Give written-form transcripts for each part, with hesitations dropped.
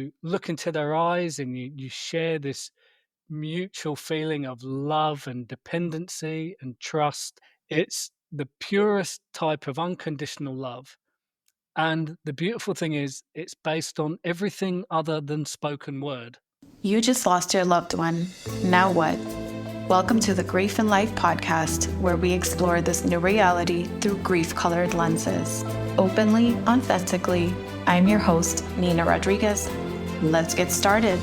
you look into their eyes and you share this mutual feeling of love and dependency and trust. It's the purest type of unconditional love. And the beautiful thing is, it's based on everything other than spoken word. You just lost your loved one. Now what? Welcome to the Grief and Life podcast, where we explore this new reality through grief-colored lenses. Openly, authentically, I'm your host, Nina Rodriguez. Let's get started.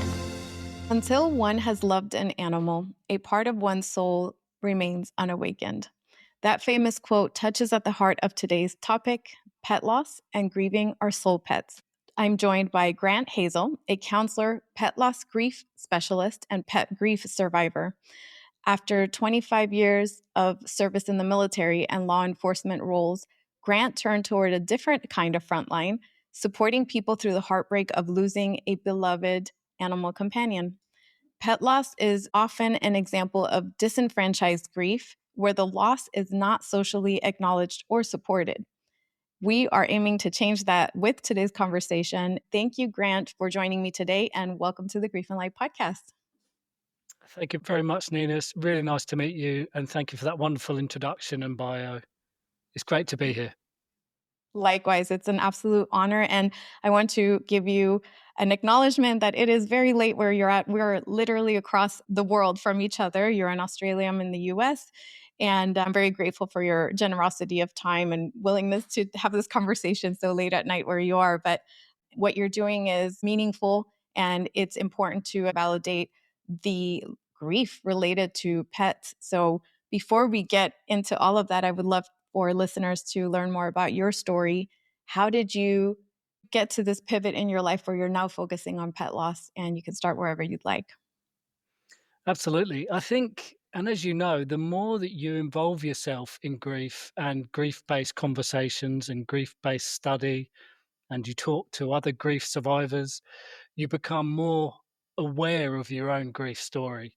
Until one has loved an animal, a part of one's soul remains unawakened. That famous quote touches at the heart of today's topic: pet loss and grieving our soul pets. I'm joined by Grant Hazell, a counselor, pet loss grief specialist, and pet grief survivor. After 25 years of service in the military and law enforcement roles, Grant turned toward a different kind of frontline, supporting people through the heartbreak of losing a beloved animal companion. Pet loss is often an example of disenfranchised grief, where the loss is not socially acknowledged or supported. We are aiming to change that with today's conversation. Thank you, Grant, for joining me today, and welcome to the Grief and Life podcast. Thank you very much, Nina. It's really nice to meet you. And thank you for that wonderful introduction and bio. It's great to be here. Likewise, it's an absolute honor. And I want to give you an acknowledgement that it is very late where you're at. We're literally across the world from each other. You're in Australia, I'm in the US. And I'm very grateful for your generosity of time and willingness to have this conversation so late at night where you are. But what you're doing is meaningful, and it's important to validate the grief related to pets. So before we get into all of that, I would love for listeners to learn more about your story. How did you get to this pivot in your life where you're now focusing on pet loss? And you can start wherever you'd like. Absolutely. I think, and as you know, the more that you involve yourself in grief and grief-based conversations and grief-based study, and you talk to other grief survivors, you become more aware of your own grief story.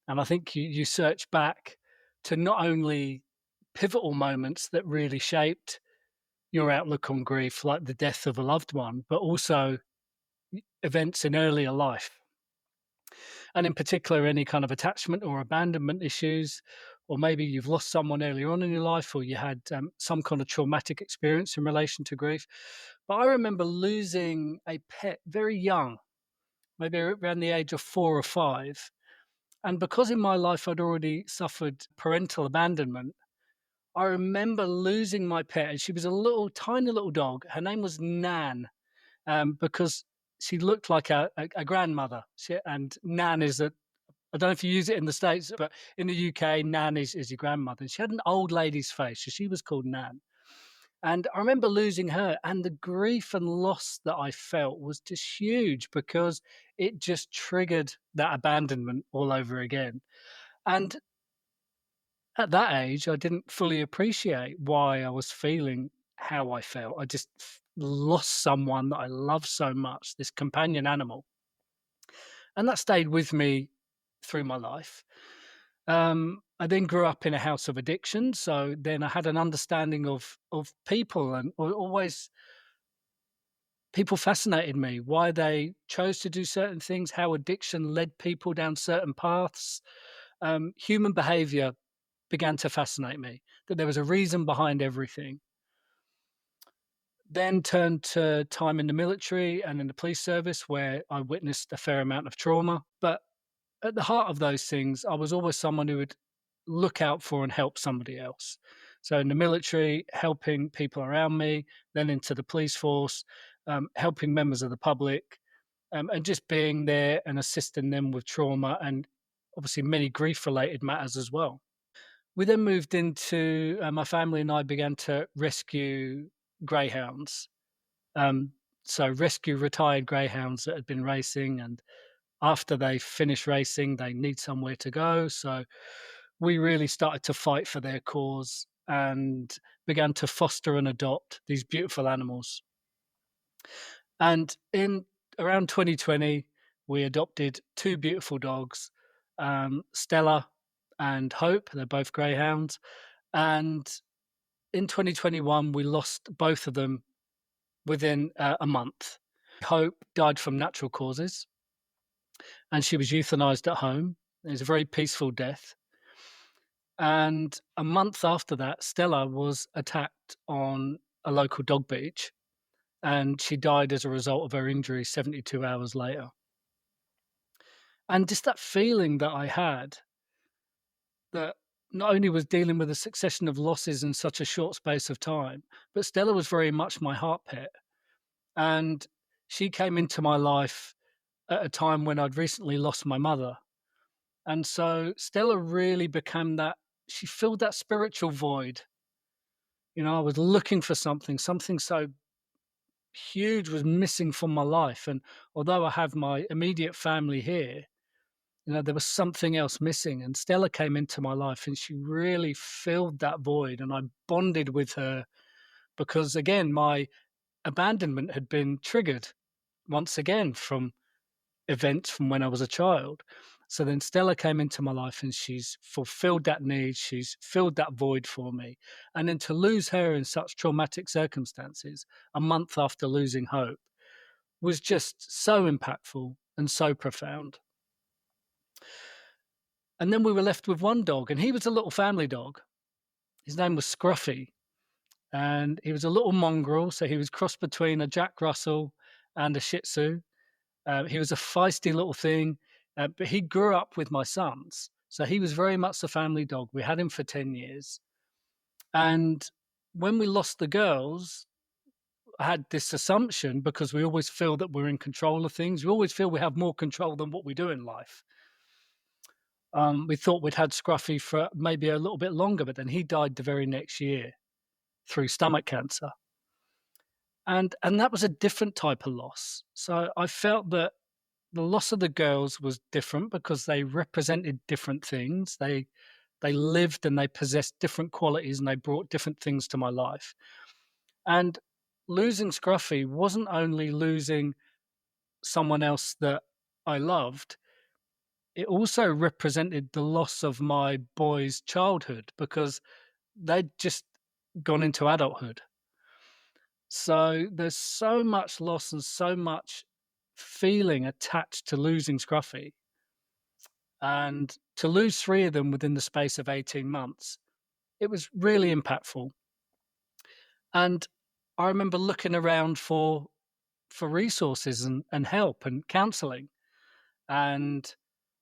And I think you search back to not only pivotal moments that really shaped your outlook on grief, like the death of a loved one, but also events in earlier life. And in particular, any kind of attachment or abandonment issues, or maybe you've lost someone earlier on in your life, or you had some kind of traumatic experience in relation to grief. But I remember losing a pet very young, maybe around the age of 4 or 5. And because in my life I'd already suffered parental abandonment, I remember losing my pet, and she was a little, tiny little dog. Her name was Nan, because she looked like a grandmother. And Nan is I don't know if you use it in the States, but in the UK, Nan is your grandmother. And she had an old lady's face, so she was called Nan. And I remember losing her, and the grief and loss that I felt was just huge because it just triggered that abandonment all over again. And at that age, I didn't fully appreciate why I was feeling how I felt. I just lost someone that I love so much, this companion animal. And that stayed with me through my life. I then grew up in a house of addiction, so then I had an understanding of people, and always people fascinated me, why they chose to do certain things, how addiction led people down certain paths. Human behavior began to fascinate me, that there was a reason behind everything. Then turned to time in the military and in the police service, where I witnessed a fair amount of trauma. But at the heart of those things, I was always someone who would look out for and help somebody else. So in the military, helping people around me, then into the police force, helping members of the public, and just being there and assisting them with trauma and obviously many grief-related matters as well. We then moved into, my family and I began to rescue greyhounds. So rescue retired greyhounds that had been racing, and after they finish racing, they need somewhere to go. So we really started to fight for their cause and began to foster and adopt these beautiful animals. And in around 2020, we adopted 2 beautiful dogs, Stella and Hope. They're both greyhounds. And in 2021, we lost both of them within a month. Hope died from natural causes, and she was euthanized at home. It was a very peaceful death. And a month after that, Stella was attacked on a local dog beach, and she died as a result of her injury 72 hours later. And just that feeling that I had that not only was dealing with a succession of losses in such a short space of time, but Stella was very much my heart pet. And she came into my life at a time when I'd recently lost my mother. And so Stella really became that, she filled that spiritual void. I was looking for something, something so huge was missing from my life. And although I have my immediate family here, there was something else missing. And Stella came into my life and she really filled that void. And I bonded with her because, again, my abandonment had been triggered once again from events from when I was a child. So then Stella came into my life and she's fulfilled that need. She's filled that void for me. And then to lose her in such traumatic circumstances, a month after losing hope, was just so impactful and so profound. And then we were left with one dog, and he was a little family dog. His name was Scruffy, and he was a little mongrel. So he was crossed between a Jack Russell and a Shih Tzu. He was a feisty little thing, but he grew up with my sons. So he was very much a family dog. We had him for 10 years. And when we lost the girls, I had this assumption, because we always feel that we're in control of things. We always feel we have more control than what we do in life. We thought we'd had Scruffy for maybe a little bit longer, but then he died the very next year through stomach cancer. And that was a different type of loss. So I felt that the loss of the girls was different because they represented different things. They lived and they possessed different qualities and they brought different things to my life. And losing Scruffy wasn't only losing someone else that I loved, it also represented the loss of my boys' childhood because they'd just gone into adulthood. So there's so much loss and so much feeling attached to losing Scruffy. And to lose three of them within the space of 18 months, it was really impactful. And I remember looking around for resources and help and counselling. And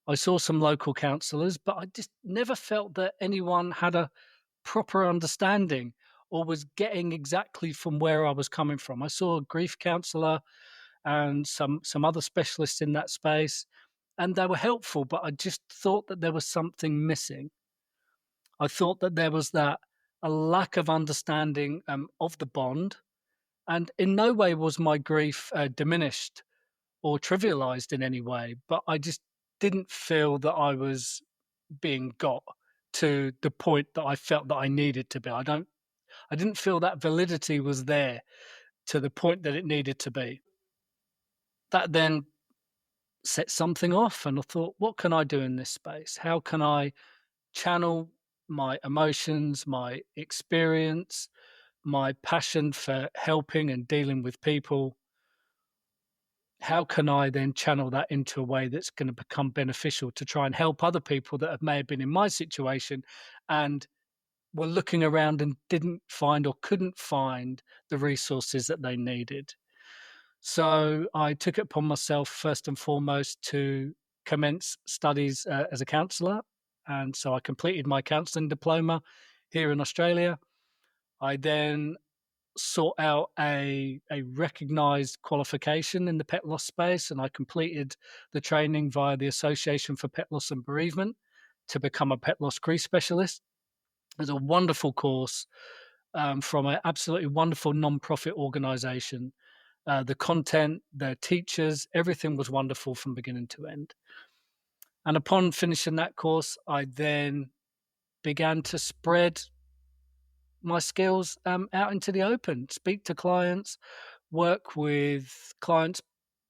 I saw some local counsellors, but I just never felt that anyone had a proper understanding or was getting exactly from where I was coming from. I saw a grief counsellor and some other specialists in that space, and they were helpful, but I just thought that there was something missing. I thought that there was a lack of understanding of the bond, and in no way was my grief diminished or trivialized in any way, but I just didn't feel that I was being got to the point that I felt that I needed to be. I didn't feel that validity was there to the point that it needed to be. That then set something off, and I thought, what can I do in this space? How can I channel my emotions, my experience, my passion for helping and dealing with people? How can I then channel that into a way that's going to become beneficial to try and help other people that may have been in my situation and were looking around and didn't find or couldn't find the resources that they needed? So I took it upon myself, first and foremost, to commence studies as a counsellor. And so I completed my counselling diploma here in Australia. I then sought out a recognised qualification in the pet loss space, and I completed the training via the Association for Pet Loss and Bereavement to become a pet loss grief specialist. It was a wonderful course from an absolutely wonderful non-profit organisation. The content, the teachers, everything was wonderful from beginning to end. And upon finishing that course, I then began to spread my skills out into the open, speak to clients, work with clients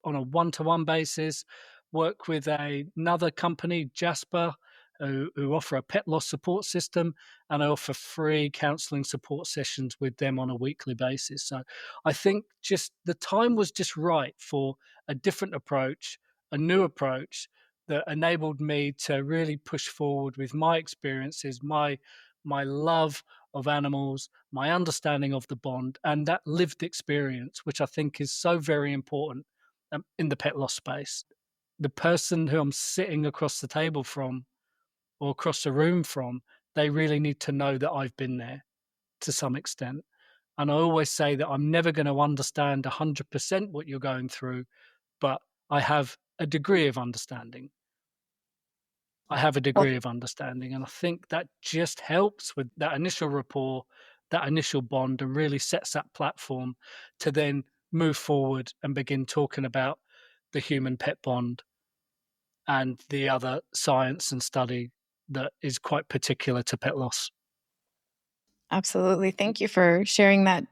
on a one-to-one basis, work with another company, Jasper, who offer a pet loss support system, and I offer free counselling support sessions with them on a weekly basis. So I think just the time was just right for a different approach, a new approach that enabled me to really push forward with my experiences, my love of animals, my understanding of the bond, and that lived experience, which I think is so very important in the pet loss space. The person who I'm sitting across the table from or across the room from, they really need to know that I've been there to some extent. And I always say that I'm never going to understand 100% what you're going through, but I have a degree of understanding. I have a Well, degree of understanding. And I think that just helps with that initial rapport, that initial bond, and really sets that platform to then move forward and begin talking about the human pet bond and the other science and study that is quite particular to pet loss. absolutely. Thank you for sharing that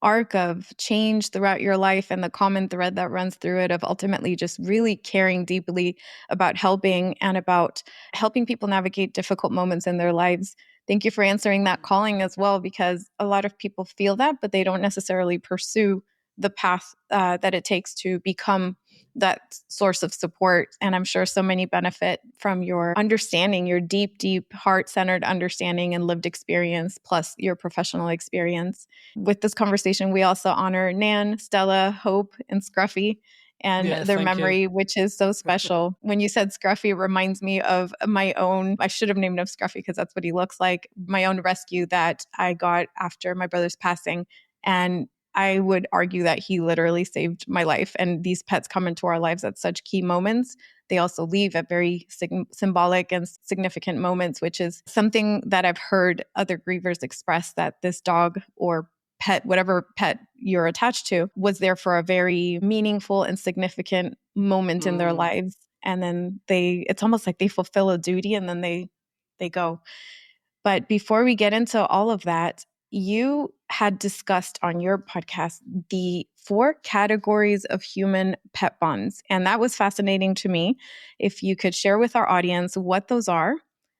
arc of change throughout your life and the common thread that runs through it of ultimately just really caring deeply about helping and about helping people navigate difficult moments in their lives. Thank you for answering that calling as well, because a lot of people feel that, but they don't necessarily pursue the path that it takes to become that source of support. And I'm sure so many benefit from your understanding, your deep, deep heart centered understanding and lived experience, plus your professional experience. With this conversation, we also honor Nan, Stella, Hope, and Scruffy and Yeah, their thank you. memory, which is so special. When you said Scruffy, it reminds me of my own, I should have named him Scruffy because that's what he looks like, my own rescue that I got after my brother's passing. And I would argue that he literally saved my life. And these pets come into our lives at such key moments. They also leave at very symbolic and significant moments, which is something that I've heard other grievers express, that this dog or pet, whatever pet you're attached to, was there for a very meaningful and significant moment in their Mm, lives. And then it's almost like they fulfill a duty and then they go. But before we get into all of that, you had discussed on your podcast the 4 categories of human pet bonds. And that was fascinating to me. If you could share with our audience what those are,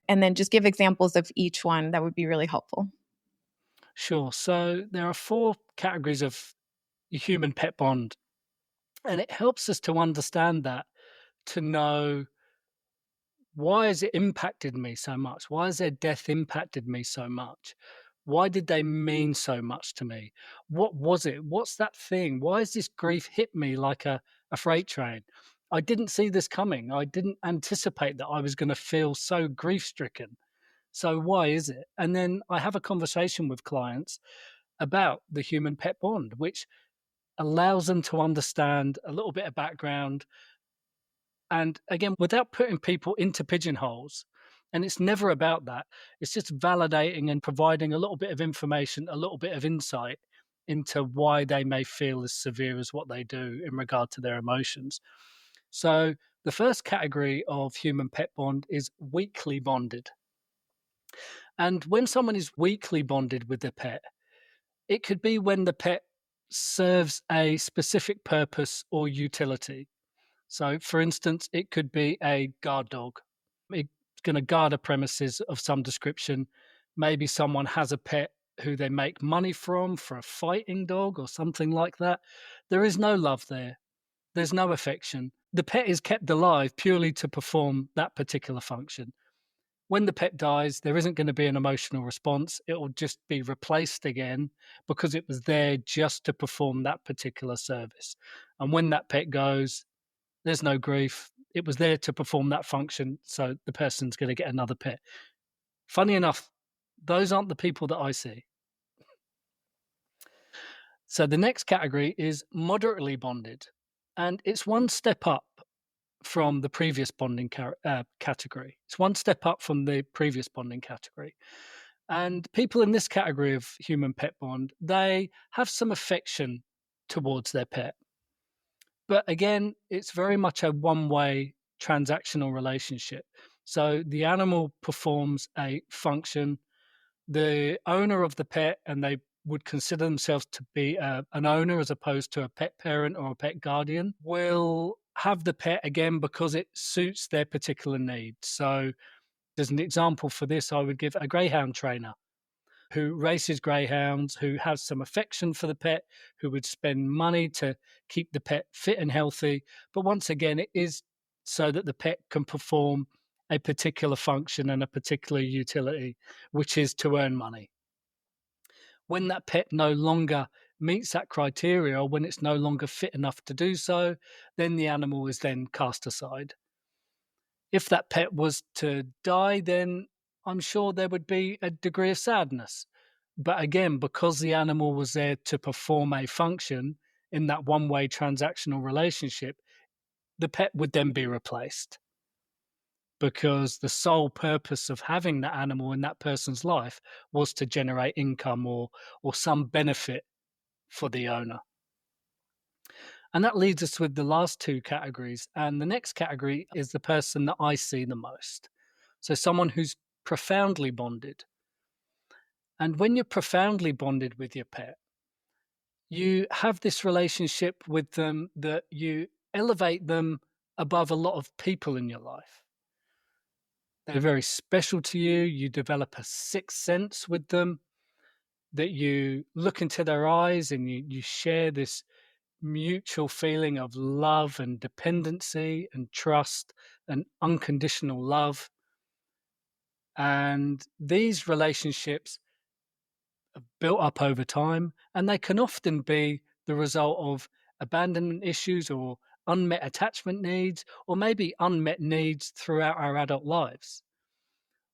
and then just give examples of each one, that would be really helpful. sure. So there are 4 categories of human pet bond, and it helps us to understand that, to know why has it impacted me so much? Why has their death impacted me so much? Why did they mean so much to me? What was it? What's that thing? Why has this grief hit me like a freight train? I didn't see this coming. I didn't anticipate that I was going to feel so grief stricken. So why is it? And then I have a conversation with clients about the human pet bond, which allows them to understand a little bit of background. And again, without putting people into pigeonholes. And it's never about that. It's just validating and providing a little bit of information, a little bit of insight into why they may feel as severe as what they do in regard to their emotions. So, the first category of human pet bond is weakly bonded. And when someone is weakly bonded with their pet, it could be when the pet serves a specific purpose or utility. So, for instance, it could be a guard dog. It's going to guard a premises of some description. Maybe someone has a pet who they make money from for a fighting dog or something like that. There is no love there. There's no affection. The pet is kept alive purely to perform that particular function. When the pet dies, there isn't going to be an emotional response. It will just be replaced again because it was there just to perform that particular service. And when that pet goes, there's no grief. It was there to perform that function, so the person's going to get another pet. Funny enough, those aren't the people that I see. So the next category is moderately bonded, and it's one step up from the previous bonding category. It's one step up from the previous bonding category. And people in this category of human pet bond, they have some affection towards their pet. But again, it's very much a one-way transactional relationship. So the animal performs a function. The owner of the pet, and they would consider themselves to be an owner as opposed to a pet parent or a pet guardian, will have the pet again because it suits their particular needs. So As an example for this, I would give a greyhound trainer who races greyhounds, who has some affection for the pet, who would spend money to keep the pet fit and healthy. But once again, it is so that the pet can perform a particular function and a particular utility, which is to earn money. When that pet no longer meets that criteria, or when it's no longer fit enough to do so, then the animal is then cast aside. If that pet was to die, then I'm sure there would be a degree of sadness. But again, because the animal was there to perform a function in that one way transactional relationship, the pet would then be replaced because the sole purpose of having that animal in that person's life was to generate income or some benefit for the owner. And that leads us with the last two categories. And the next category is the person that I see the most. So someone who's profoundly bonded. And when you're profoundly bonded with your pet, you have this relationship with them that you elevate them above a lot of people in your life. They're very special to you. You develop a sixth sense with them, that you look into their eyes and you share this mutual feeling of love and dependency and trust and unconditional love. And these relationships are built up over time, and they can often be the result of abandonment issues or unmet attachment needs, or maybe unmet needs throughout our adult lives.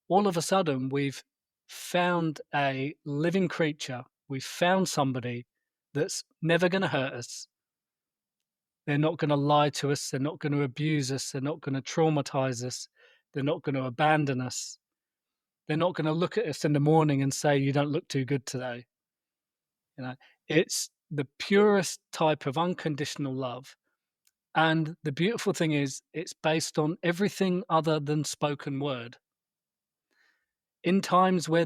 All of a sudden, we've found a living creature, we've found somebody that's never going to hurt us. They're not going to lie to us. They're not going to abuse us. They're not going to traumatize us. They're not going to abandon us. They're not going to look at us in the morning and say, "You don't look too good today." You know, it's the purest type of unconditional love. And the beautiful thing is, it's based on everything other than spoken word. In times where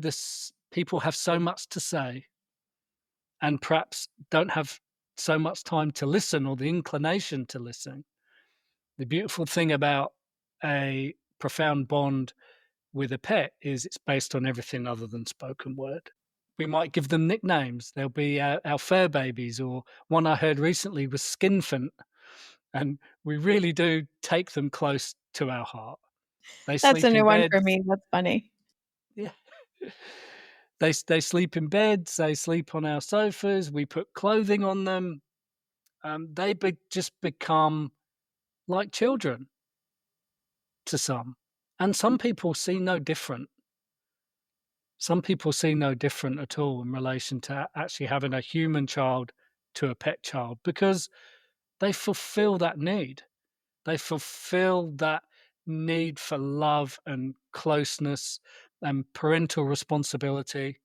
people have so much to say and perhaps don't have so much time to listen or the inclination to listen, the beautiful thing about a profound bond with a pet is it's based on everything other than spoken word. We might give them nicknames. They'll be our fur babies, or one I heard recently was Skinfant, and we really do take them close to our heart. They That's a sleep new in one beds. for me. That's funny. Yeah. They sleep in beds, they sleep on our sofas, we put clothing on them. Just become like children to some. And some people see no different. Some people see no different at all in relation to actually having a human child to a pet child, because they fulfill that need. They fulfill that need for love and closeness and parental responsibility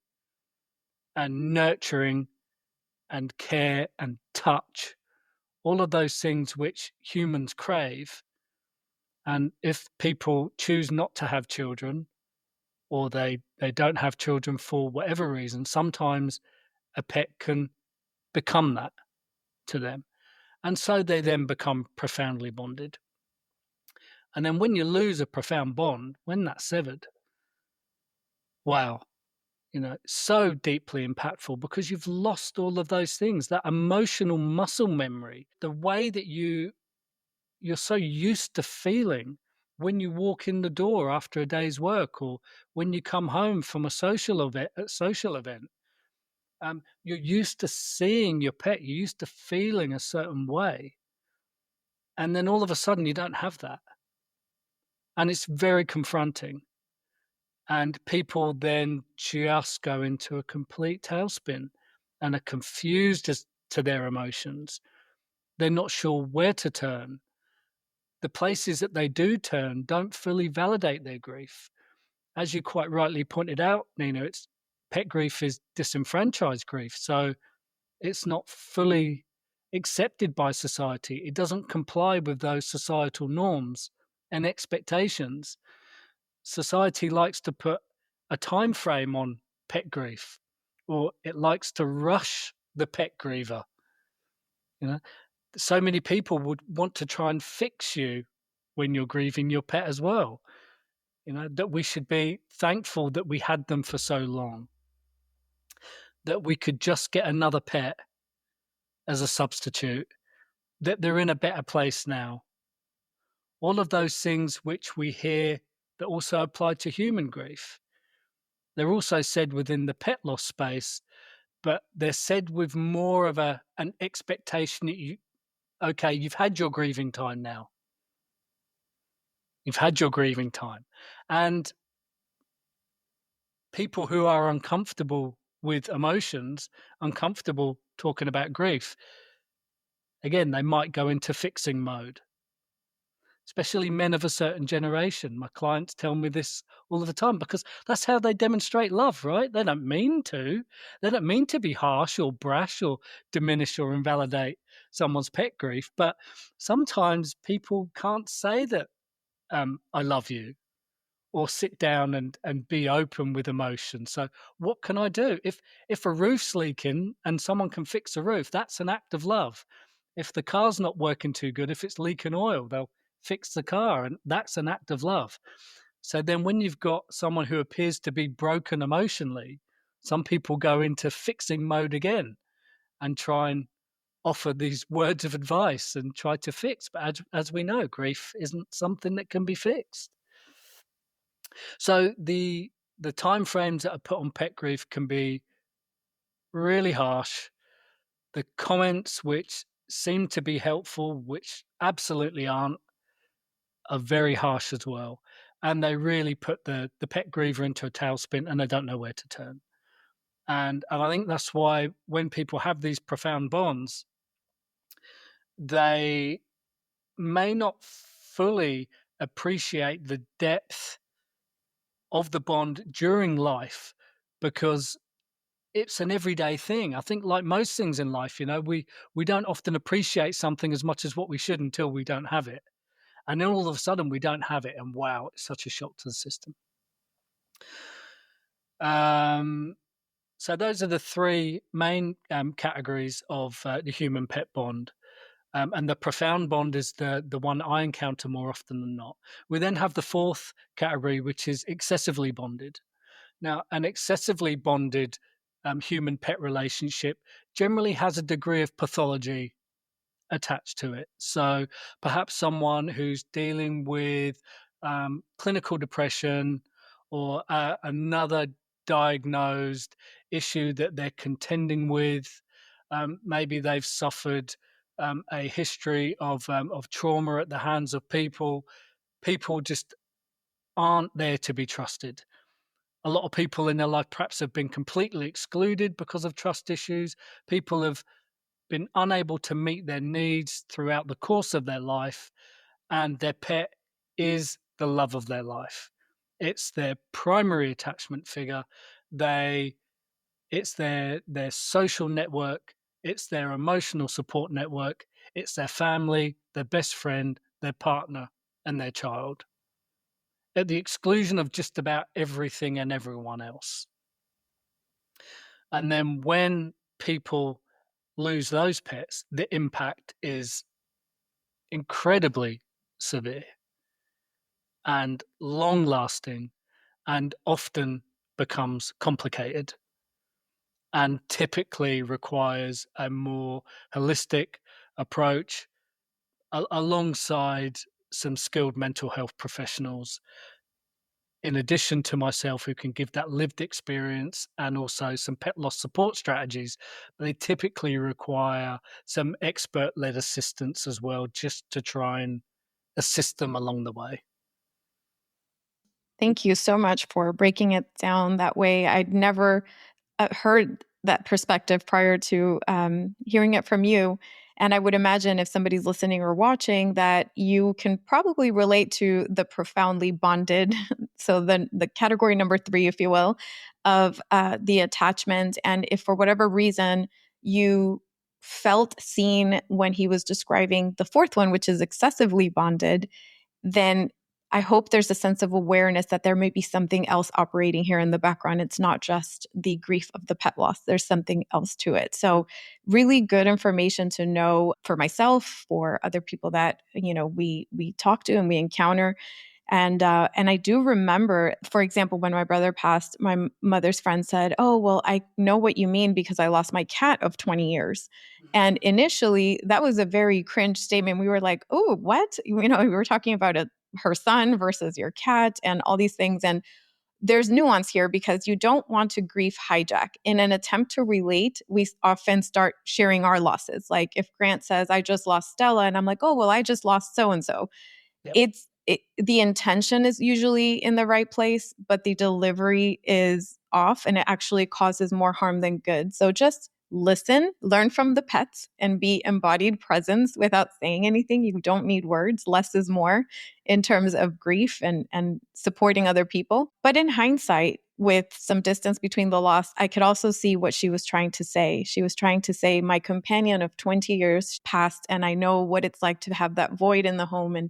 and nurturing and care and touch, all of those things which humans crave. And if people choose not to have children, or they don't have children for whatever reason, sometimes a pet can become that to them. And so they then become profoundly bonded. And then when you lose a profound bond, when that's severed, wow, so deeply impactful, because you've lost all of those things, that emotional muscle memory, the way that you're so used to feeling when you walk in the door after a day's work, or when you come home from a social event. You're used to seeing your pet, you're used to feeling a certain way, and then all of a sudden you don't have that, and it's very confronting. And people then just go into a complete tailspin and are confused as to their emotions. They're not sure where to turn. The places that they do turn don't fully validate their grief. As you quite rightly pointed out, Nina, it's pet grief is disenfranchised grief. So it's not fully accepted by society. It doesn't comply with those societal norms and expectations. Society likes to put a time frame on pet grief, or it likes to rush the pet griever. You know, so many people would want to try and fix you when you're grieving your pet as well. that we should be thankful that we had them for so long, that we could just get another pet as a substitute, that they're in a better place now. All of those things which we hear that also apply to human grief. They're also said within the pet loss space, but they're said with more of an expectation that okay, you've had your grieving time now. You've had your grieving time. And people who are uncomfortable with emotions, uncomfortable talking about grief, again, they might go into fixing mode, especially men of a certain generation. My clients tell me this all of the time because that's how they demonstrate love, right? They don't mean to. They don't mean to be harsh or brash or diminish or invalidate someone's pet grief. But sometimes people can't say that, I love you, or sit down and be open with emotion. So what can I do? If a roof's leaking and someone can fix a roof, that's an act of love. If the car's not working too good, if it's leaking oil, they'll fix the car, and that's an act of love. So then when you've got someone who appears to be broken emotionally, some people go into fixing mode again and try and offer these words of advice and try to fix. But as we know, grief isn't something that can be fixed. So the timeframes that are put on pet grief can be really harsh. The comments which seem to be helpful, which absolutely aren't, are very harsh as well. And they really put the pet griever into a tailspin and they don't know where to turn. And I think that's why when people have these profound bonds, they may not fully appreciate the depth of the bond during life because it's an everyday thing. I think like most things in life, we don't often appreciate something as much as what we should until we don't have it. And then all of a sudden we don't have it and wow, it's such a shock to the system. Um, so those are the three main categories of the human pet bond. And the profound bond is the one I encounter more often than not. We then have the fourth category, which is excessively bonded. Now, an excessively bonded human pet relationship generally has a degree of pathology attached to it. So perhaps someone who's dealing with clinical depression or another diagnosed issue that they're contending with. Maybe they've suffered a history of trauma at the hands of people. People just aren't there to be trusted. A lot of people in their life perhaps have been completely excluded because of trust issues. People have been unable to meet their needs throughout the course of their life, and their pet is the love of their life. It's their primary attachment figure. It's their social network. It's their emotional support network. It's their family, their best friend, their partner, and their child, at the exclusion of just about everything and everyone else. And then when people lose those pets, the impact is incredibly severe and long lasting and often becomes complicated and typically requires a more holistic approach alongside some skilled mental health professionals in addition to myself who can give that lived experience and also some pet loss support strategies. They typically require some expert led assistance as well, just to try and assist them along the way. Thank you so much for breaking it down that way. I'd never heard that perspective prior to hearing it from you. And I would imagine if somebody's listening or watching that you can probably relate to the profoundly bonded. So the category number 3, if you will, of the attachment. And if for whatever reason you felt seen when he was describing the fourth one, which is excessively bonded, then I hope there's a sense of awareness that there may be something else operating here in the background. It's not just the grief of the pet loss. There's something else to it. So really good information to know for myself, for other people that, we talk to and we encounter. And I do remember, for example, when my brother passed, my mother's friend said, "Oh, well, I know what you mean because I lost my cat of 20 years." And initially, that was a very cringe statement. We were like, "Oh, what?" We were talking about her son versus your cat and all these things. And there's nuance here because you don't want to grief hijack. In an attempt to relate, we often start sharing our losses. Like if Grant says, "I just lost Stella," and I'm like, "Oh, well, I just lost so and so." Yep. The intention is usually in the right place, but the delivery is off and it actually causes more harm than good. So just listen, learn from the pets, and be embodied presence without saying anything. You don't need words. Less is more in terms of grief and supporting other people. But in hindsight, with some distance between the loss, I could also see what she was trying to say. She was trying to say, my companion of 20 years passed, and I know what it's like to have that void in the home and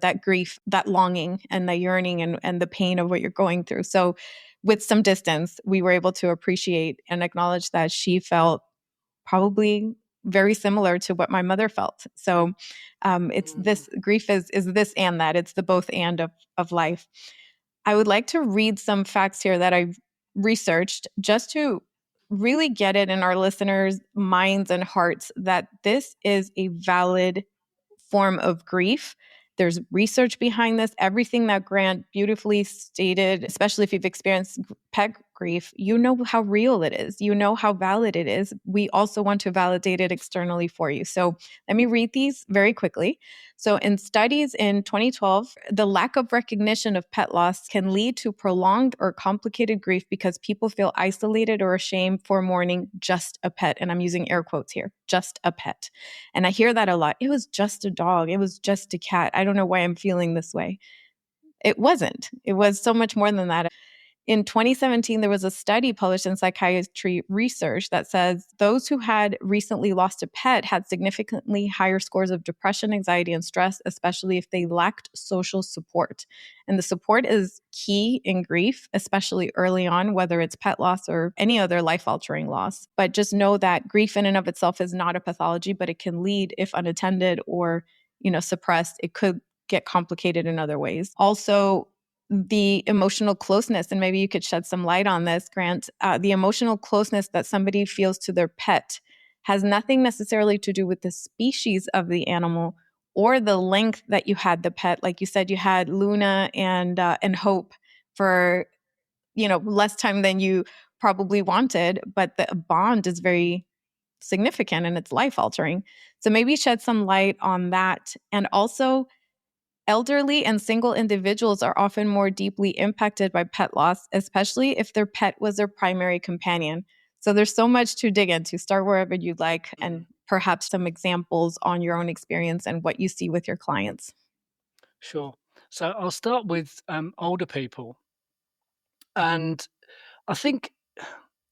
that grief, that longing and the yearning and the pain of what you're going through. So with some distance, we were able to appreciate and acknowledge that she felt probably very similar to what my mother felt. So it's this grief is this and that. It's the both and of life. I would like to read some facts here that I've researched just to really get it in our listeners' minds and hearts that this is a valid form of grief. There's research behind this. Everything that Grant beautifully stated, especially if you've experienced pet grief, you know how real it is. You know how valid it is. We also want to validate it externally for you. So let me read these very quickly. So, in studies in 2012, the lack of recognition of pet loss can lead to prolonged or complicated grief because people feel isolated or ashamed for mourning just a pet. And I'm using air quotes here, just a pet. And I hear that a lot. It was just a dog. It was just a cat. I don't know why I'm feeling this way. It wasn't. It was so much more than that. In 2017, there was a study published in Psychiatry Research that says those who had recently lost a pet had significantly higher scores of depression, anxiety, and stress, especially if they lacked social support. And the support is key in grief, especially early on, whether it's pet loss or any other life-altering loss. But just know that grief in and of itself is not a pathology, but it can lead, if unattended or suppressed, it could get complicated in other ways. Also, the emotional closeness, and maybe you could shed some light on this, Grant, the emotional closeness that somebody feels to their pet has nothing necessarily to do with the species of the animal or the length that you had the pet. Like you said, you had Luna and Hope for less time than you probably wanted, but the bond is very significant and it's life altering. So maybe shed some light on that. And also, elderly and single individuals are often more deeply impacted by pet loss, especially if their pet was their primary companion. So there's so much to dig into. Start wherever you'd like, and perhaps some examples on your own experience and what you see with your clients. Sure. So I'll start with older people, and I think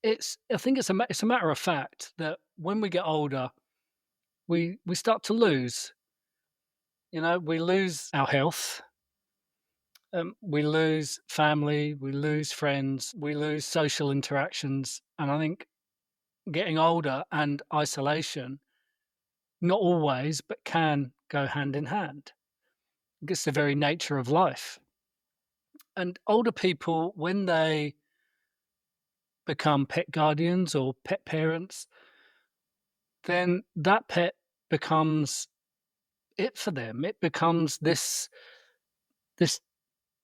it's a matter of fact that when we get older, we start to lose. We lose our health, we lose family, we lose friends, we lose social interactions, and I think getting older and isolation, not always, but can go hand in hand. It's the very nature of life. And older people, when they become pet guardians or pet parents, then that pet becomes it for them. It becomes this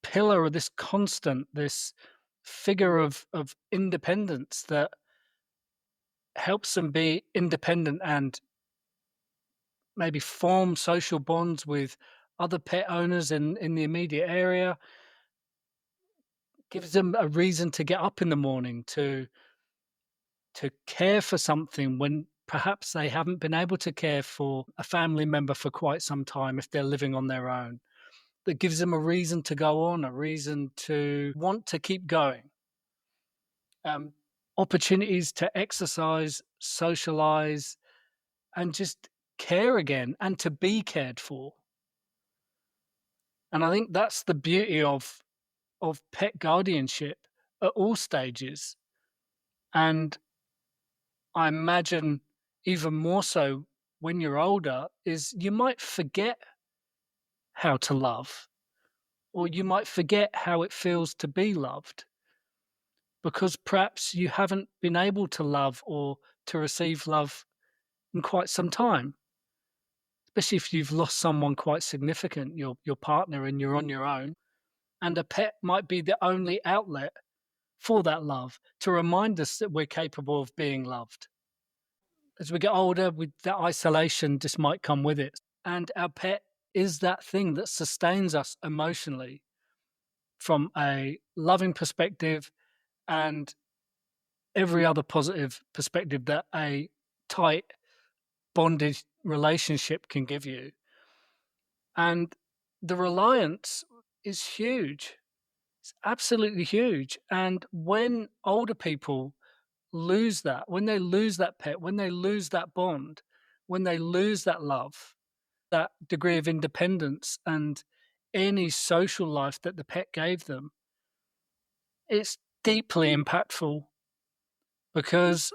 pillar or this constant, this figure of independence that helps them be independent and maybe form social bonds with other pet owners in the immediate area, gives them a reason to get up in the morning to care for something when perhaps they haven't been able to care for a family member for quite some time if they're living on their own. That gives them a reason to go on, a reason to want to keep going. Opportunities to exercise, socialize, and just care again and to be cared for. And I think that's the beauty of pet guardianship at all stages. And I imagine even more so when you're older is you might forget how to love, or you might forget how it feels to be loved because perhaps you haven't been able to love or to receive love in quite some time, especially if you've lost someone quite significant, your partner, and you're on your own. And a pet might be the only outlet for that love to remind us that we're capable of being loved. As we get older, with that isolation just might come with it. And our pet is that thing that sustains us emotionally from a loving perspective and every other positive perspective that a tight, bonded relationship can give you. And the reliance is huge. It's absolutely huge. And when older people lose that, when they lose that pet, when they lose that bond, when they lose that love, that degree of independence and any social life that the pet gave them, it's deeply impactful because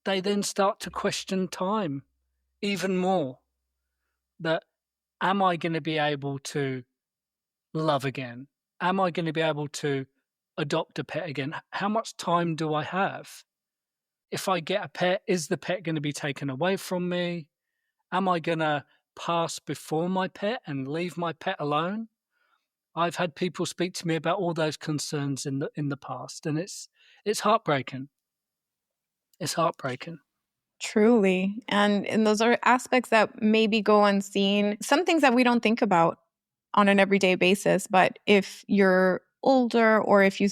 they then start to question time even more. That am I going to be able to love again? Am I going to be able to adopt a pet again? How much time do I have? If I get a pet, is the pet going to be taken away from me? Am I going to pass before my pet and leave my pet alone? I've had people speak to me about all those concerns in the past, and it's heartbreaking. It's heartbreaking. Truly. And those are aspects that maybe go unseen, some things that we don't think about on an everyday basis. But if you're older or if you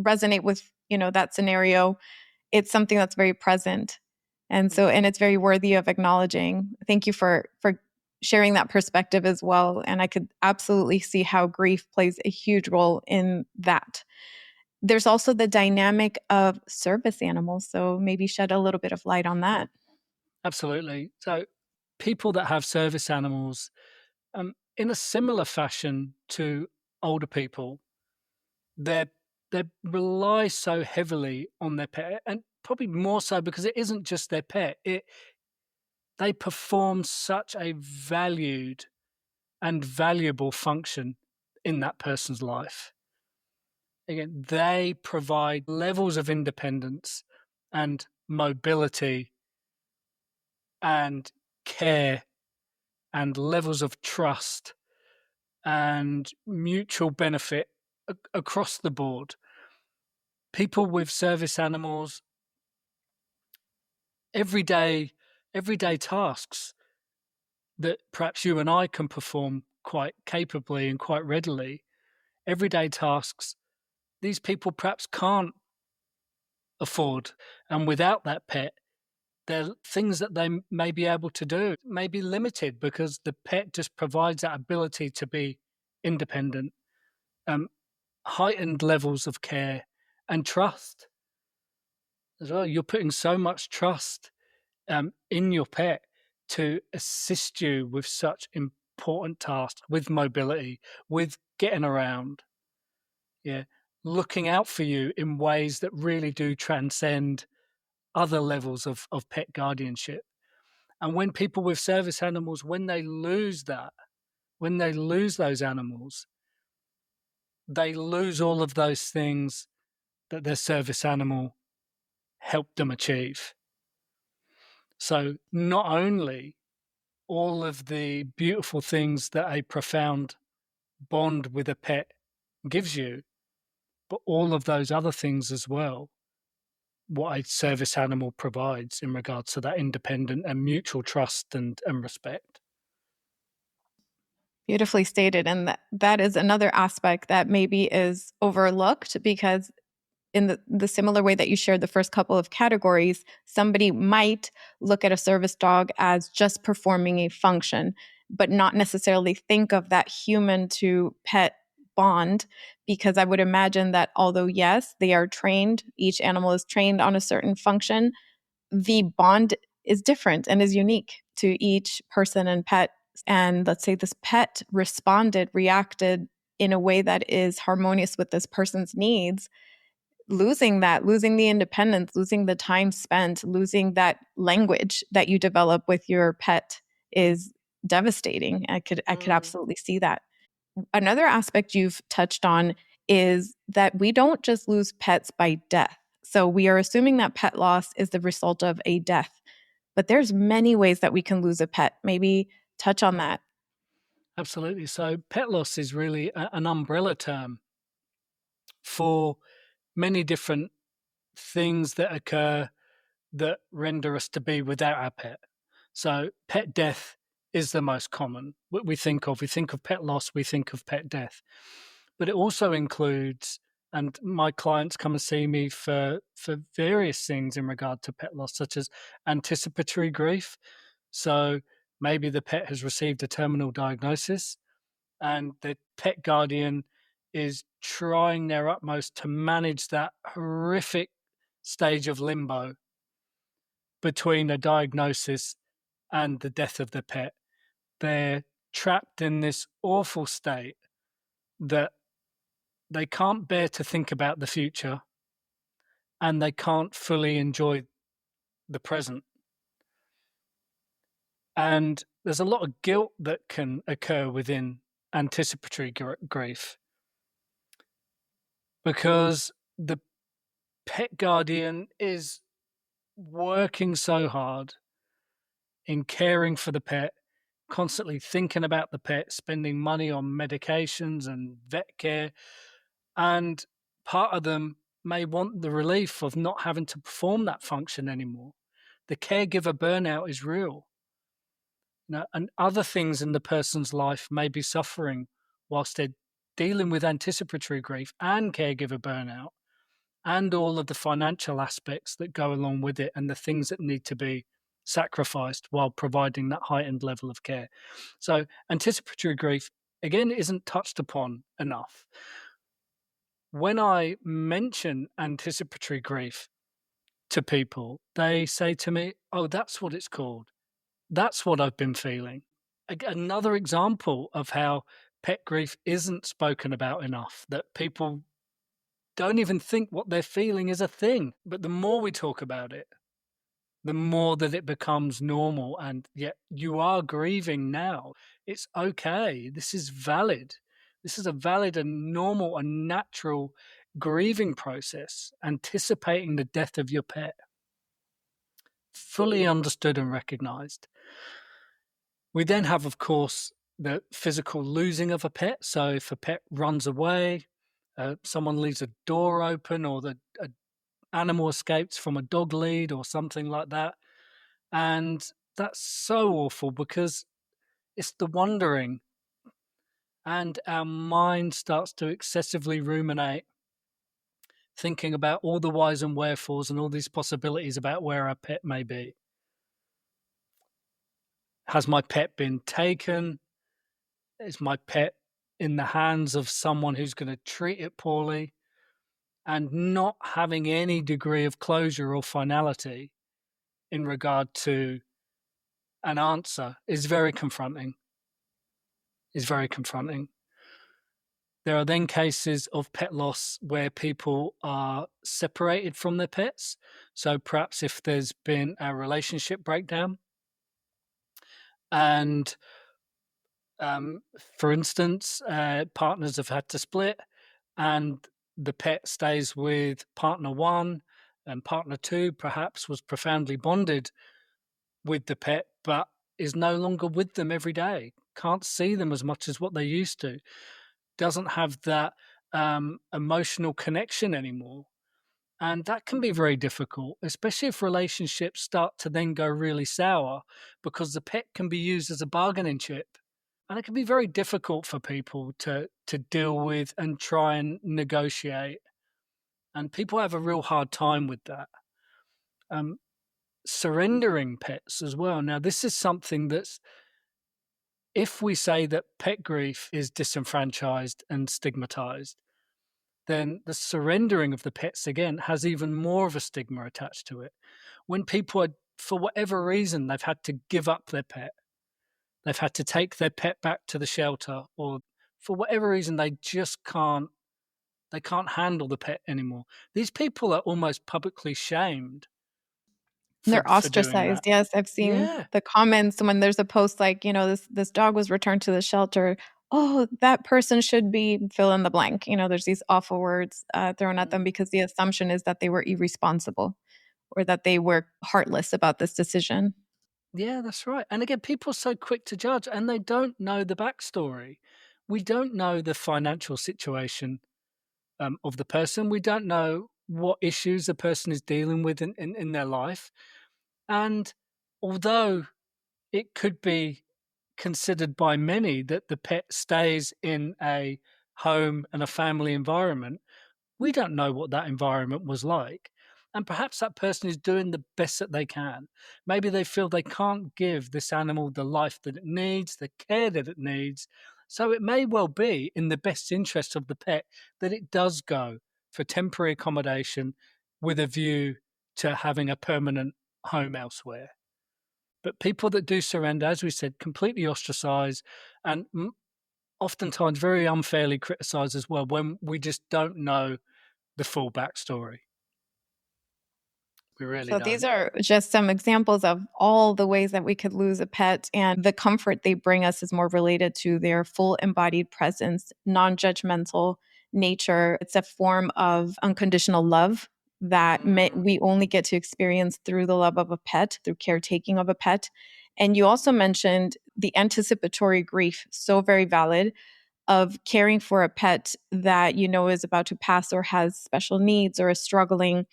resonate with, that scenario, it's something that's very present. And it's very worthy of acknowledging. Thank you for sharing that perspective as well. And I could absolutely see how grief plays a huge role in that. There's also the dynamic of service animals. So maybe shed a little bit of light on that. Absolutely. So people that have service animals, in a similar fashion to older people, they they rely so heavily on their pet, and probably more so because it isn't just their pet. They perform such a valued and valuable function in that person's life. Again, they provide levels of independence and mobility and care and levels of trust and mutual benefit across the board. People with service animals, everyday everyday tasks that perhaps you and I can perform quite capably and quite readily, everyday tasks these people perhaps can't afford. And without that pet, there are things that they may be able to do may be limited because the pet just provides that ability to be independent, um, heightened levels of care and trust as well. You're putting so much trust in your pet to assist you with such important tasks, with mobility, with getting around. Yeah. Looking out for you in ways that really do transcend other levels of pet guardianship. And when people with service animals, when they lose that, when they lose those animals, they lose all of those things that their service animal helped them achieve. So not only all of the beautiful things that a profound bond with a pet gives you, but all of those other things as well, what a service animal provides in regards to that independent and mutual trust and respect. Beautifully stated. And that is another aspect that maybe is overlooked because in the similar way that you shared the first couple of categories, somebody might look at a service dog as just performing a function, but not necessarily think of that human to pet bond. Because I would imagine that although, yes, they are trained, each animal is trained on a certain function, the bond is different and is unique to each person and pet. And let's say this pet reacted in a way that is harmonious with this person's needs, losing that, losing the independence, losing the time spent, losing that language that you develop with your pet is devastating. I could absolutely see that. Another aspect you've touched on is that we don't just lose pets by death. So we are assuming that pet loss is the result of a death, but there's many ways that we can lose a pet. Maybe touch on that. Absolutely. So pet loss is really an umbrella term for many different things that occur that render us to be without our pet. So pet death is the most common. What we think of. We think of pet loss, we think of pet death. But it also includes, and my clients come and see me for various things in regard to pet loss, such as anticipatory grief. So maybe the pet has received a terminal diagnosis and the pet guardian is trying their utmost to manage that horrific stage of limbo between a diagnosis and the death of the pet. They're trapped in this awful state that they can't bear to think about the future and they can't fully enjoy the present. And there's a lot of guilt that can occur within anticipatory grief because the pet guardian is working so hard in caring for the pet, constantly thinking about the pet, spending money on medications and vet care. And part of them may want the relief of not having to perform that function anymore. The caregiver burnout is real. And other things in the person's life may be suffering whilst they're dealing with anticipatory grief and caregiver burnout and all of the financial aspects that go along with it and the things that need to be sacrificed while providing that heightened level of care. So anticipatory grief, again, isn't touched upon enough. When I mention anticipatory grief to people, they say to me, "Oh, that's what it's called. That's what I've been feeling." Another example of how pet grief isn't spoken about enough, that people don't even think what they're feeling is a thing. But the more we talk about it, the more that it becomes normal. And yet you are grieving now. It's okay. This is valid. This is a valid and normal and natural grieving process, anticipating the death of your pet, fully understood and recognized. We then have, of course, the physical losing of a pet. So if a pet runs away, someone leaves a door open, or the animal escapes from a dog lead or something like that. And that's so awful because it's the wondering, and our mind starts to excessively ruminate, thinking about all the whys and wherefores and all these possibilities about where our pet may be. Has my pet been taken? Is my pet in the hands of someone who's going to treat it poorly? And not having any degree of closure or finality in regard to an answer is very confronting. There are then cases of pet loss where people are separated from their pets. So perhaps if there's been a relationship breakdown and, for instance, partners have had to split and the pet stays with partner one and partner two perhaps was profoundly bonded with the pet, but is no longer with them every day, can't see them as much as what they used to, doesn't have that emotional connection anymore. And that can be very difficult, especially if relationships start to then go really sour because the pet can be used as a bargaining chip. And it can be very difficult for people to deal with and try and negotiate. And people have a real hard time with that. Surrendering pets as well. Now, this is something that's, if we say that pet grief is disenfranchised and stigmatized, then the surrendering of the pets, again, has even more of a stigma attached to it. When people are, for whatever reason, they've had to give up their pet, they've had to take their pet back to the shelter, or for whatever reason, they just can't handle the pet anymore. These people are almost publicly shamed They're for doing ostracized. that. Yes, I've seen Yeah. the comments when there's a post like, this dog was returned to the shelter. oh, that person should be fill in the blank. There's these awful words thrown at them Mm. because the assumption is that they were irresponsible or that they were heartless about this decision. Yeah, that's right. And again, people are so quick to judge and they don't know the backstory. We don't know the financial situation of the person. We don't know what issues the person is dealing with in their life. And although it could be considered by many that the pet stays in a home and a family environment, we don't know what that environment was like. And perhaps that person is doing the best that they can. Maybe they feel they can't give this animal the life that it needs, the care that it needs. So it may well be in the best interest of the pet that it does go for temporary accommodation with a view to having a permanent home elsewhere. But people that do surrender, as we said, completely ostracize and oftentimes very unfairly criticize as well when we just don't know the full backstory. We really So these don't. are just some examples of all the ways that we could lose a pet, and the comfort they bring us is more related to their full embodied presence, non-judgmental nature. It's a form of unconditional love that Mm, we only get to experience through the love of a pet, through caretaking of a pet. And you also mentioned the anticipatory grief, so very valid, of caring for a pet that you know is about to pass or has special needs or is struggling.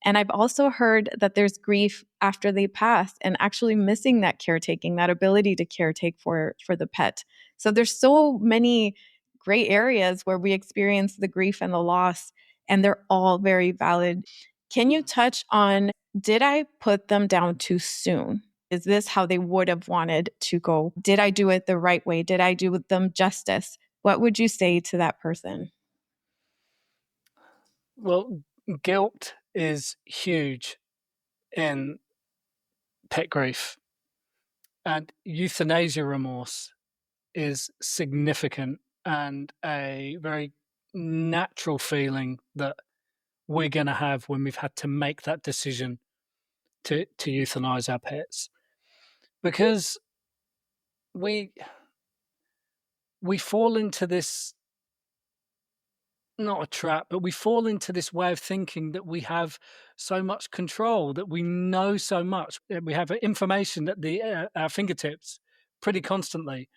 And I've also heard that there's grief after they pass and actually missing that caretaking, that ability to caretake for the pet. So there's so many gray areas where we experience the grief and the loss, and they're all very valid. Can you mm. touch on, did I put them down too soon? Is this how they would have wanted to go? Did I do it the right way? Did I do them justice? What would you say to that person? Well, guilt is huge in pet grief, and euthanasia remorse is significant and a very natural feeling that we're going to have when we've had to make that decision to euthanize our pets because we we fall into this, not a trap, but we fall into this way of thinking that we have so much control, that we know so much, that we have information at our fingertips pretty constantly.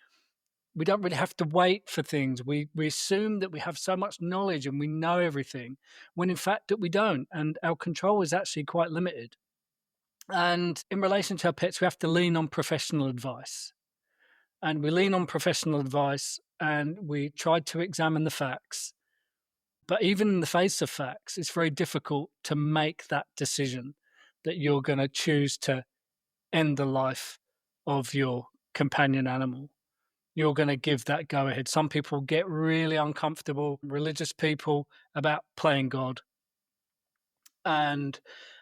We don't really have to wait for things. We assume that we have so much knowledge and we know everything, when in fact that we don't, and our control is actually quite limited. And in relation to our pets, we have to lean on professional advice. And we lean on professional advice and we try to examine the facts. But even in the face of facts, it's very difficult to make that decision that you're going to choose to end the life of your companion animal. You're going to give that go ahead. Some people get really uncomfortable, religious people, about playing God and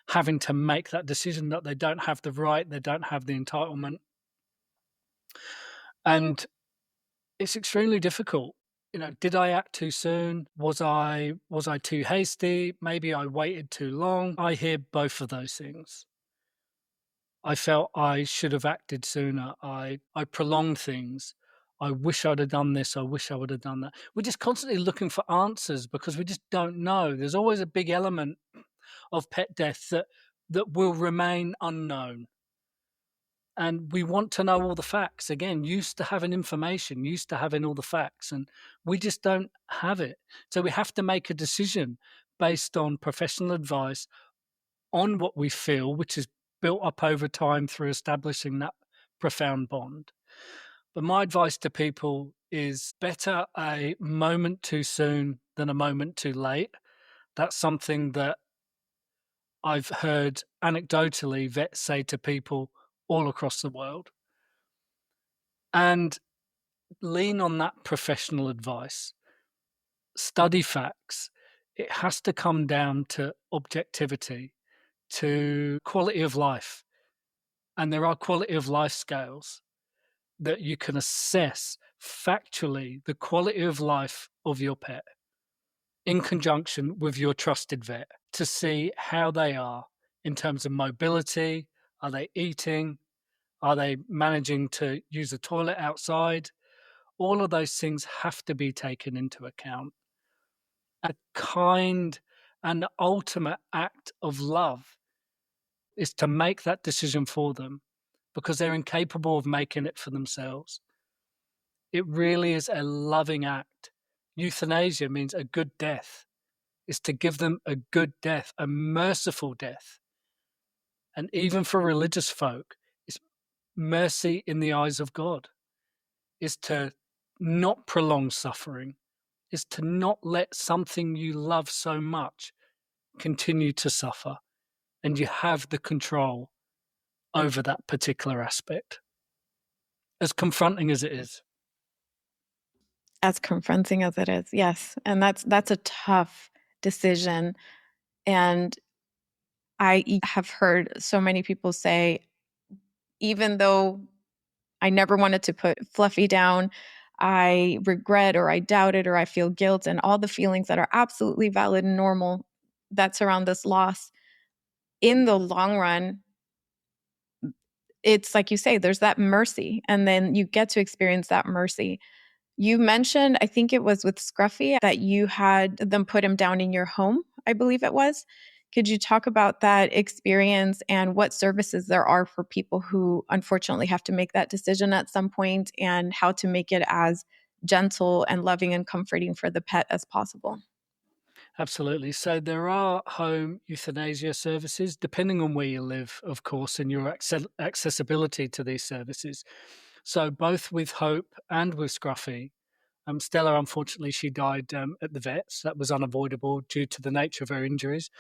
having to make that decision that they don't have the right, they don't have the entitlement. And it's extremely difficult. Did I act too soon? Was I too hasty? Maybe I waited too long. I hear both of those things. I felt I should have acted sooner. I prolonged things. I wish I'd have done this. I wish I would have done that. We're just constantly looking for answers because we just don't know. There's always a big element of pet death that will remain unknown. And we want to know all the facts. Again, used to having information, used to having all the facts, and we just don't have it. So we have to make a decision based on professional advice on what we feel, which is built up over time through establishing that profound bond. But my advice to people is better a moment too soon than a moment too late. That's something that I've heard anecdotally vets say to people all across the world. And lean on that professional advice, study facts. It has to come down to objectivity, to quality of life. And there are quality of life scales that you can assess factually the quality of life of your pet in conjunction with your trusted vet to see how they are in terms of mobility. Are they eating? Are they managing to use the toilet outside? All of those things have to be taken into account. A kind and ultimate act of love is to make that decision for them because they're incapable of making it for themselves. It really is a loving act. Euthanasia means a good death. Is to give them a good death, a merciful death. And even for religious folk, it's mercy in the eyes of God, is to not prolong suffering, is to not let something you love so much continue to suffer. And you have the control over that particular aspect, as confronting as it is. As confronting as it is, yes. And that's a tough decision. And have heard so many people say, even though I never wanted to put Fluffy down, I regret or I doubt it or I feel guilt and all the feelings that are absolutely valid and normal that surround this loss. In the long run, it's like you say, there's that mercy, and then you get to experience that mercy. You mentioned, I think it was with Scruffy, that you had them put him down in your home, I believe it was. Could you talk about that experience and what services there are for people who unfortunately have to make that decision at some point, and how to make it as gentle and loving and comforting for the pet as possible? Absolutely. So there are home euthanasia services, depending on where you live, of course, and your accessibility to these services. So both with Hope and with Scruffy, Stella, unfortunately, she died at the vets. That was unavoidable due to the nature of her injuries.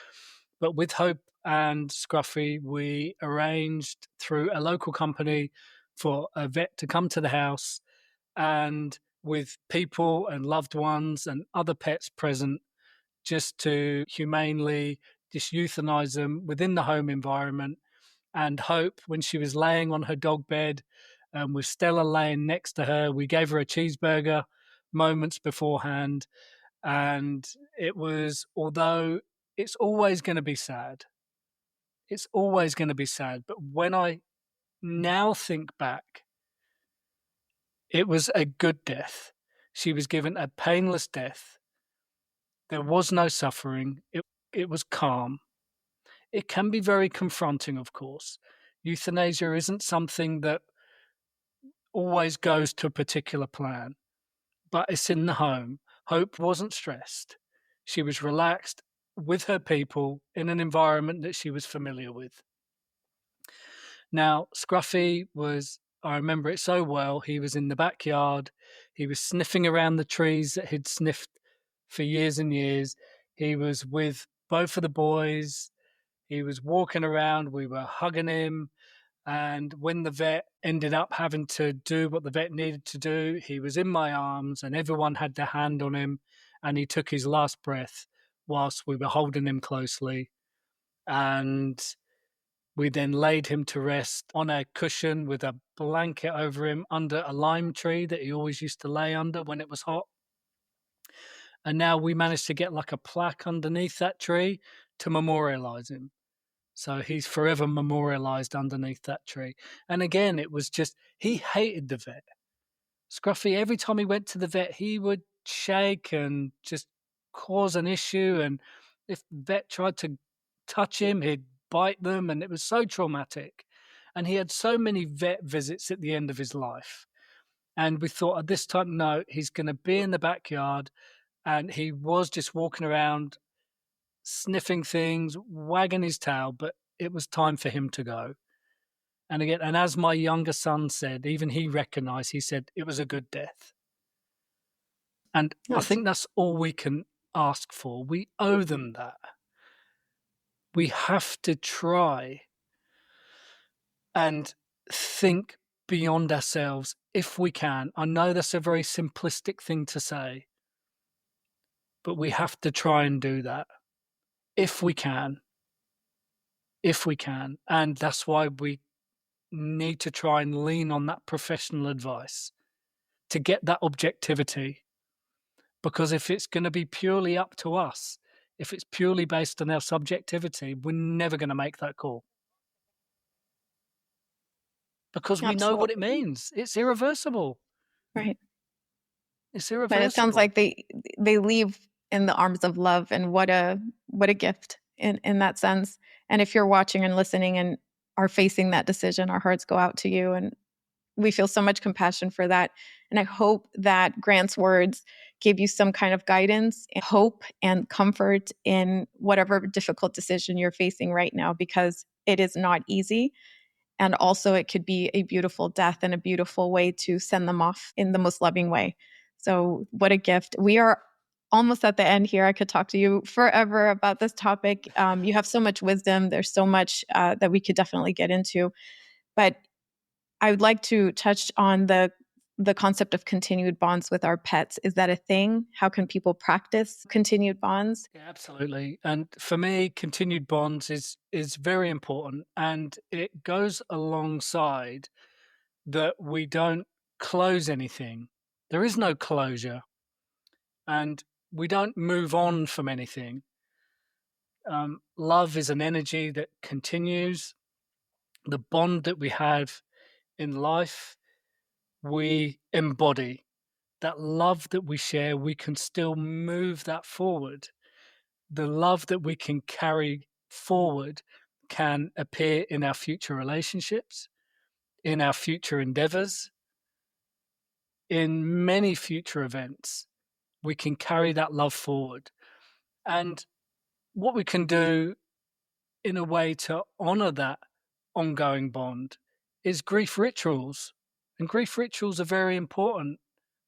But with Hope and Scruffy, we arranged through a local company for a vet to come to the house, and with people and loved ones and other pets present, just to humanely just euthanize them within the home environment. And Hope, when she was laying on her dog bed, with Stella laying next to her, we gave her a cheeseburger moments beforehand. And it was, although it's always going to be sad, it's always going to be sad. But when I now think back, it was a good death. She was given a painless death. There was no suffering. It was calm. It can be very confronting, of course. Euthanasia isn't something that always goes to a particular plan, but it's in the home. Hope wasn't stressed. She was relaxed with her people in an environment that she was familiar with. Now, Scruffy was, I remember it so well, he was in the backyard. He was sniffing around the trees that he'd sniffed for years and years. He was with both of the boys. He was walking around. We were hugging him. And when the vet ended up having to do what the vet needed to do, he was in my arms and everyone had their hand on him. And he took his last breath whilst we were holding him closely. And we then laid him to rest on a cushion with a blanket over him under a lime tree that he always used to lay under when it was hot. And now we managed to get like a plaque underneath that tree to memorialize him. So he's forever memorialized underneath that tree. And again, it was just, he hated the vet. Scruffy, every time he went to the vet, he would shake and just cause an issue. And if the vet tried to touch him, he'd bite them. And it was so traumatic. And he had so many vet visits at the end of his life. And we thought at this time, no, he's going to be in the backyard. And he was just walking around sniffing things, wagging his tail, but it was time for him to go. And again, and as my younger son said, even he recognized, he said it was a good death. And I Yes. think that's all we can ask for. We owe them that. We have to try and think beyond ourselves if we can. I know that's a very simplistic thing to say, but we have to try and do that if we can. If we can. And that's why we need to try and lean on that professional advice to get that objectivity. Because if it's going to be purely up to us, if it's purely based on our subjectivity, we're never going to make that call. Because we know what it Absolutely. means. It's irreversible. Right. It's But it sounds irreversible. like they leave in the arms of love, and what a gift in that sense. And if you're watching and listening and are facing that decision, our hearts go out to you, and we feel so much compassion for that. And I hope that Grant's words gave you some kind of guidance, and hope, and comfort in whatever difficult decision you're facing right now, because it is not easy. And also, it could be a beautiful death and a beautiful way to send them off in the most loving way. So, what a gift. We are almost at the end here. I could talk to you forever about this topic. You have so much wisdom. There's so much that we could definitely get into. But I would like to touch on the concept of continued bonds with our pets. Is that a thing? How can people practice continued bonds? Yeah, absolutely. And for me, continued bonds is very important, and it goes alongside that we don't close anything. There is no closure, and we don't move on from anything. Love is an energy that continues. The bond that we have in life, we embody. That love that we share, we can still move that forward. The love that we can carry forward can appear in our future relationships, in our future endeavors, in many future events. We can carry that love forward. And what we can do in a way to honor that ongoing bond is grief rituals. And grief rituals are very important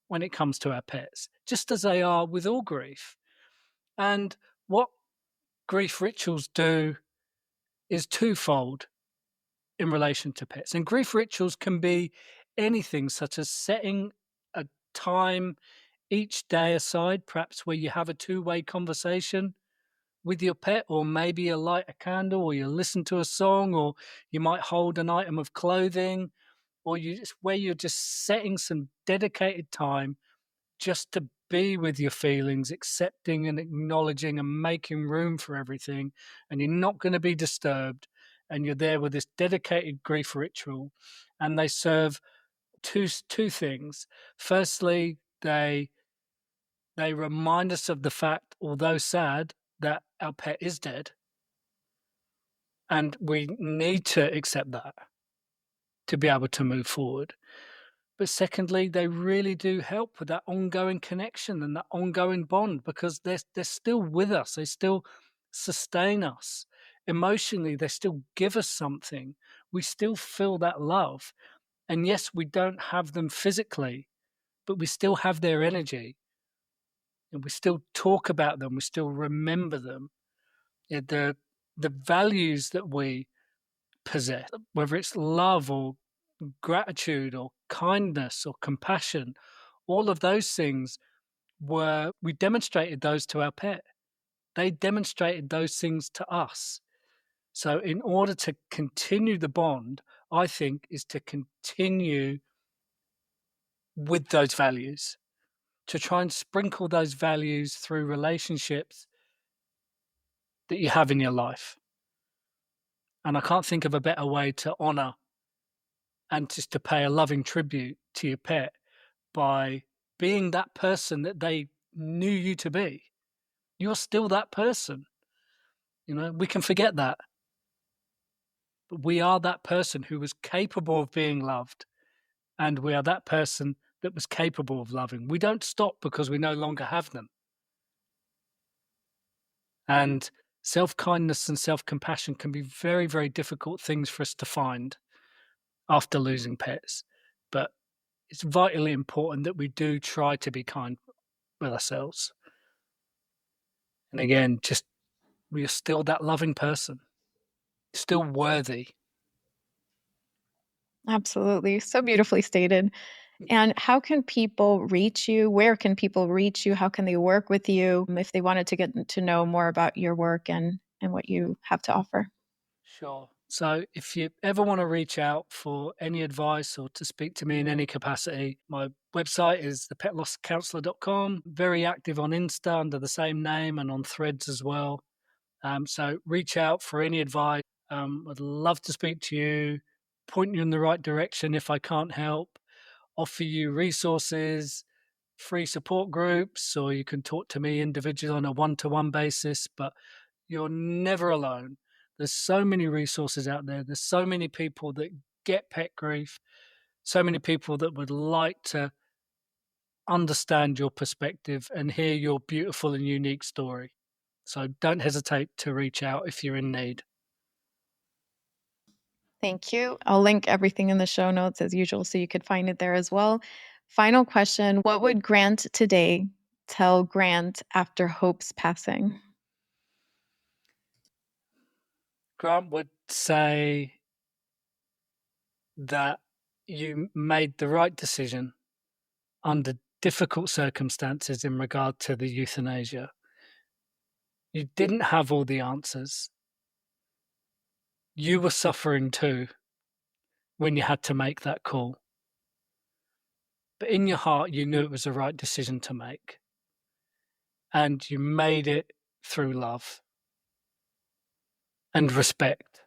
when it comes to our pets, just as they are with all grief. And what grief rituals do is twofold in relation to pets. And grief rituals can be anything, such as setting a time each day aside, perhaps where you have a two-way conversation with your pet, or maybe you light a candle, or you listen to a song, or you might hold an item of clothing, or where you're just setting some dedicated time just to be with your feelings, accepting and acknowledging and making room for everything, and you're not going to be disturbed. And you're there with this dedicated grief ritual, and they serve two things. Firstly, they remind us of the fact, although sad, that our pet is dead, and we need to accept that to be able to move forward. But secondly, they really do help with that ongoing connection and that ongoing bond, because they're still with us. They still sustain us emotionally. They still give us something. We still feel that love. And yes, we don't have them physically, but we still have their energy, and we still talk about them. We still remember them. Yeah, the values that we possess, whether it's love or gratitude or kindness or compassion, all of those things we demonstrated those to our pet. They demonstrated those things to us. So, in order to continue the bond, I think is to continue with those values, to try and sprinkle those values through relationships that you have in your life. And I can't think of a better way to honor and just to pay a loving tribute to your pet by being that person that they knew you to be. You're still that person. We can forget that, but we are that person who was capable of being loved, and we are that person that was capable of loving. We don't stop because we no longer have them. And self kindness and self compassion can be very, very difficult things for us to find after losing pets. But it's vitally important that we do try to be kind with ourselves. And again, just we are still that loving person, still worthy. Absolutely. So beautifully stated. And how can people reach you? Where can people reach you? How can they work with you if they wanted to get to know more about your work and what you have to offer? Sure. So if you ever want to reach out for any advice or to speak to me in any capacity, my website is thepetlosscounsellor.com. Very active on Insta under the same name and on Threads as well. So reach out for any advice. I'd love to speak to you, point you in the right direction if I can't help, offer you resources, free support groups, or you can talk to me individually on a one-to-one basis, but you're never alone. There's so many resources out there. There's so many people that get pet grief, so many people that would like to understand your perspective and hear your beautiful and unique story. So don't hesitate to reach out if you're in need. Thank you. I'll link everything in the show notes as usual so you could find it there as well. Final question. What would Grant today tell Grant after Hope's passing? Grant would say that you made the right decision under difficult circumstances in regard to the euthanasia. You didn't have all the answers. You were suffering too when you had to make that call. But in your heart, you knew it was the right decision to make. And you made it through love and respect.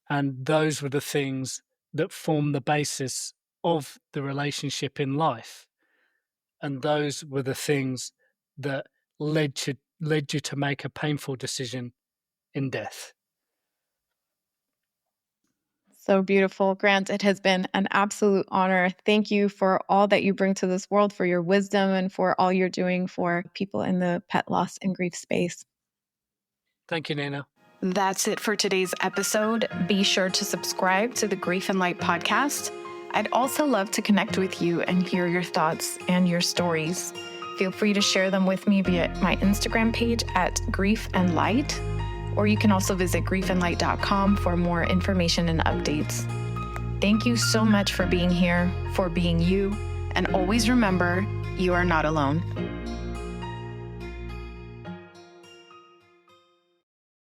And those were the things that form the basis of the relationship in life. And those were the things that led you to make a painful decision in death. So beautiful. Grant, it has been an absolute honor. Thank you for all that you bring to this world, for your wisdom, and for all you're doing for people in the pet loss and grief space. Thank you, Nina. That's it for today's episode. Be sure to subscribe to the Grief and Light podcast. I'd also love to connect with you and hear your thoughts and your stories. Feel free to share them with me via my Instagram page at Grief and Light, or you can also visit griefandlight.com for more information and updates. Thank you so much for being here, for being you, and always remember, you are not alone.